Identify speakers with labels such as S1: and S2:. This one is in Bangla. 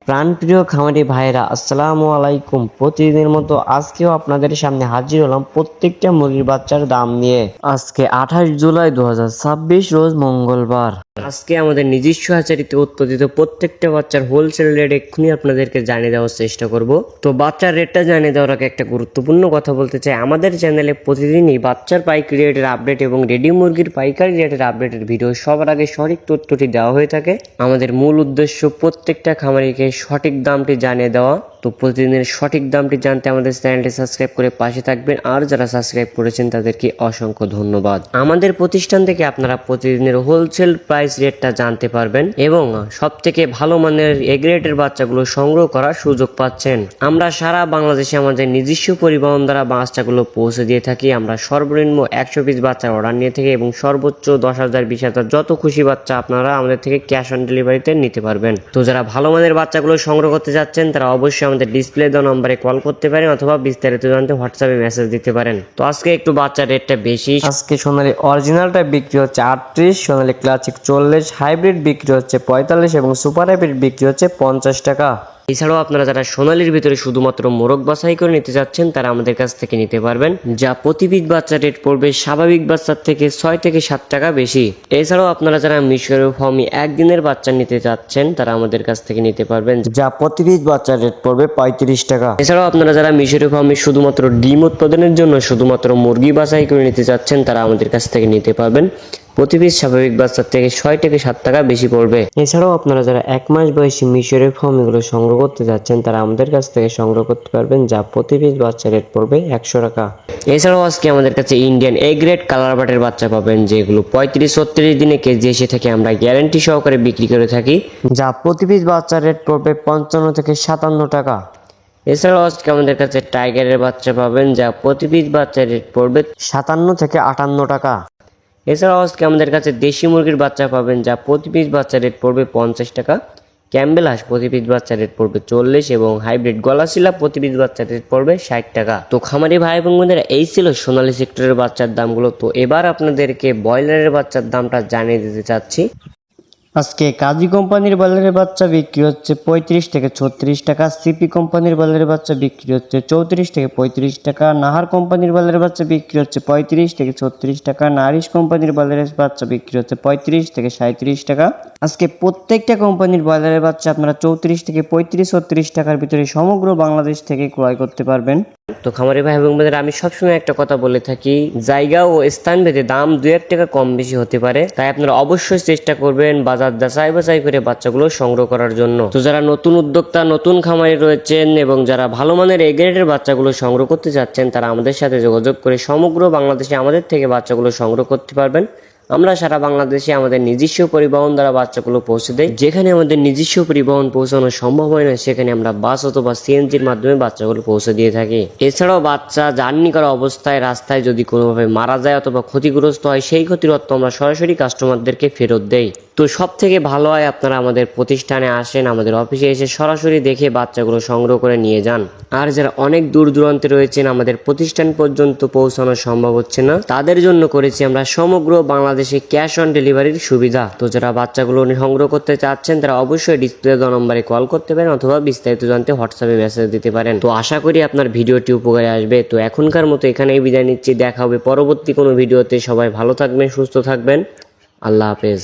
S1: প্রাণপ্রিয় খামারি ভাইরা আসসালামু আলাইকুম। প্রতিদিনের মতো আজকেও আপনাদের সামনে হাজির হলাম প্রত্যেকটা মুরগির বাচ্চার দাম নিয়ে। আজকে 28 জুলাই 2026 রোজ মঙ্গলবার। আজকে আমাদের নিজস্ব হ্যাচারিতে উৎপাদিত প্রত্যেকটা বাচ্চার হোলসেল রেট এক্ষুনি আপনাদেরকে জানিয়ে দেওয়ার চেষ্টা করব। তো বাচ্চার রেটটা জানিয়ে দেওয়ার আগে একটা গুরুত্বপূর্ণ কথা বলতে চাই, আমাদের চ্যানেলে প্রতিদিনই বাচ্চার পাইকারি রেটের আপডেট এবং রেডি মুরগির পাইকারি রেটের আপডেটের ভিডিও সবার আগে সঠিক তথ্যটি দেওয়া হয়ে থাকে। আমাদের মূল উদ্দেশ্য প্রত্যেকটা খামারিকে সঠিক দামটি জানিয়ে দেওয়া। তো প্রতিদিনের সঠিক দামটি জানতে আমাদের চ্যানেলটি সাবস্ক্রাইব করে পাশে থাকবেন, আর যারা সাবস্ক্রাইব করেছেন তাদেরকে অসংখ্য ধন্যবাদ। আমাদের প্রতিষ্ঠান থেকে আপনারা প্রতিদিনের হোলসেল প্রাইস রেটটা জানতে পারবেন এবং সবথেকে ভালো মানের এ গ্রেডের বাচ্চাগুলো সংগ্রহ করার সুযোগ পাচ্ছেন। আমরা সারা বাংলাদেশে আমাদের নিজস্ব পরিবহন দ্বারা বাচ্চাগুলো পৌঁছে দিয়ে থাকি। আমরা সর্বনিম্ন 100 পিস বাচ্চার অর্ডার নিয়ে থাকি এবং সর্বোচ্চ 10,000 20,000 যত খুশি বাচ্চা আপনারা আমাদের থেকে ক্যাশ অন ডেলিভারিতে নিতে পারবেন। তো যারা ভালো মানের বাচ্চাগুলো সংগ্রহ করতে যাচ্ছেন তারা অবশ্যই আমাদের ডিসপ্লে দেওয়া নম্বরে কল করতে পারেন অথবা বিস্তারিত জানতে হোয়াটসঅ্যাপে মেসেজ দিতে পারেন। তো আজকে একটু বাচ্চার রেটটা বেশি। আজকে সোনালী অরিজিনালটা বিক্রি হচ্ছে 38, সোনালী ক্লাসিক 40, হাইব্রিড বিক্রি হচ্ছে 45 এবং সুপার হাইব্রিড বিক্রি হচ্ছে 50 টাকা। এছাড়াও আপনারা যারা সোনালীর ভিতরে শুধুমাত্র মোরগ বাছাই করে নিতে যাচ্ছেন তারা আমাদের কাছ থেকে নিতে পারবেন, যা প্রতি পিস বাচ্চা রেট পড়বে স্বাভাবিক বাচ্চার থেকে 6 থেকে 7 টাকা বেশি। এছাড়াও আপনারা যারা মিশরীয় ফার্মি একদিনের বাচ্চা নিতে যাচ্ছেন তারা আমাদের কাছ থেকে নিতে পারবেন, যা প্রতি পিস বাচ্চা রেট পড়বে 35 টাকা। এছাড়াও আপনারা যারা মিশরীয় ফার্মি শুধুমাত্র ডিম উৎপাদনের জন্য শুধুমাত্র মুরগি বাছাই করে নিতে যাচ্ছেন তারা আমাদের কাছ থেকে নিতে পারবেন, প্রতি পিস স্বাভাবিক বাচ্চার থেকে 6 থেকে 7 টাকা বেশি পড়বে। এছাড়াও আপনারা যারা 1 মাস বয়সী মিশরের ফার্ম এগুলো সংগ্রহ করতে যাচ্ছেন তারা আমাদের কাছ থেকে সংগ্রহ করতে পারবেন, যা প্রতি পিস বাচ্চা রেট পড়বে 100 টাকা। এছাড়াও আজকে আমাদের কাছে ইন্ডিয়ান এ গ্রেড কালার বাটের বাচ্চা পাবেন, যেগুলো 35-36 দিনে কেজি এসে থেকে আমরা গ্যারান্টি সহকারে বিক্রি করে থাকি, যা প্রতি পিস বাচ্চা রেট পড়বে 55 থেকে 57 টাকা। এছাড়াও আজকে আমাদের কাছে টাইগারের বাচ্চা পাবেন, যা প্রতি পিস বাচ্চা রেট পড়বে 57 থেকে 58 টাকা। এছাড়াও আজকে আমাদের কাছে দেশি মুরগির বাচ্চা পাবেন, যা প্রতি পিস বাচ্চা রেট পড়বে 50 টাকা। ক্যাম্বেল হাঁস প্রতি পিস বাচ্চা রেট পড়বে 40 এবং হাইব্রিড গলাশিলা প্রতি পিস বাচ্চা রেট পড়বে 60 টাকা। তো খামারি ভাই এবং বোনেরা, এই ছিল সোনালী সেক্টরের বাচ্চার দামগুলো। তো এবার আপনাদেরকে ব্রয়লারের বাচ্চার দামটা জানিয়ে দিতে চাচ্ছি। আজকে কাজী কোম্পানির ব্রয়লারের বাচ্চা বিক্রি হচ্ছে 35 থেকে 36 টাকা, সিপি কোম্পানির ব্রয়লারের বাচ্চা বিক্রি হচ্ছে 34 থেকে 35 টাকা, নাহার কোম্পানির ব্রয়লারের বাচ্চা বিক্রি হচ্ছে 35 থেকে 36 টাকা, নারিশ কোম্পানির ব্রয়লারের বাচ্চা বিক্রি হচ্ছে 35 থেকে 37 টাকা। আজকে প্রত্যেকটা কোম্পানির ব্রয়লারের বাচ্চা আপনারা 34 থেকে 35-36 টাকার ভিতরে সমগ্র বাংলাদেশ থেকে ক্রয় করতে পারবেন। তো খামারি ভাই এবং বোনেরা, আমি সবসময় একটা কথা বলে থাকি, জায়গা ও স্থান ভেদে দাম 2-1 টাকা কম বেশি হতে পারে, তাই আপনারা অবশ্যই চেষ্টা করবেন বাজার যাচাই বাছাই করে বাচ্চাগুলো সংগ্রহ করার জন্য। তো যারা নতুন উদ্যোক্তা, নতুন খামারি রয়েছেন এবং যারা ভালো মানের এ গ্রেডের বাচ্চাগুলো সংগ্রহ করতে চাচ্ছেন তারা আমাদের সাথে যোগাযোগ করে সমগ্র বাংলাদেশে আমাদের থেকে বাচ্চাগুলো সংগ্রহ করতে পারবেন। আমরা সারা বাংলাদেশে আমাদের নিজস্ব পরিবহন দ্বারা বাচ্চাগুলো পৌঁছে দেই। যেখানে আমাদের নিজস্ব পরিবহন পৌঁছানো সম্ভব হয় না সেখানে আমরা বাস অথবা সিএনজির মাধ্যমে বাচ্চাগুলো পৌঁছে দিয়ে থাকি। এছাড়াও বাচ্চা জার্নি করা অবস্থায় রাস্তায় যদি কোনোভাবে মারা যায় অথবা ক্ষতিগ্রস্ত হয়, সেই ক্ষতির অর্থ আমরা সরাসরি কাস্টমারদেরকে ফেরত দেই। তো সব থেকে ভালো হয় আপনারা আমাদের প্রতিষ্ঠানে আসেন, আমাদের অফিসে এসে সরাসরি দেখে বাচ্চাগুলো সংগ্রহ করে নিয়ে যান। আর যারা অনেক দূর দূরান্তে রয়েছেন, আমাদের প্রতিষ্ঠান পর্যন্ত পৌঁছানো সম্ভব হচ্ছে না, তাদের জন্য করেছি আমরা সমগ্র বাংলাদেশে ক্যাশ অন ডেলিভারির সুবিধা। তো যারা বাচ্চাগুলো সংগ্রহ করতে চাচ্ছেন তারা অবশ্যই ডিসপ্লে দেওয়া নম্বরে কল করতে পারেন অথবা বিস্তারিত জানতে হোয়াটসঅ্যাপে মেসেজ দিতে পারেন। তো আশা করি আপনার ভিডিওটি উপকারে আসবে। তো এখনকার মতো এখানেই বিদায় নিচ্ছি, দেখা হবে পরবর্তী কোনো ভিডিওতে। সবাই ভালো থাকবেন, সুস্থ থাকবেন, আল্লাহ হাফেজ।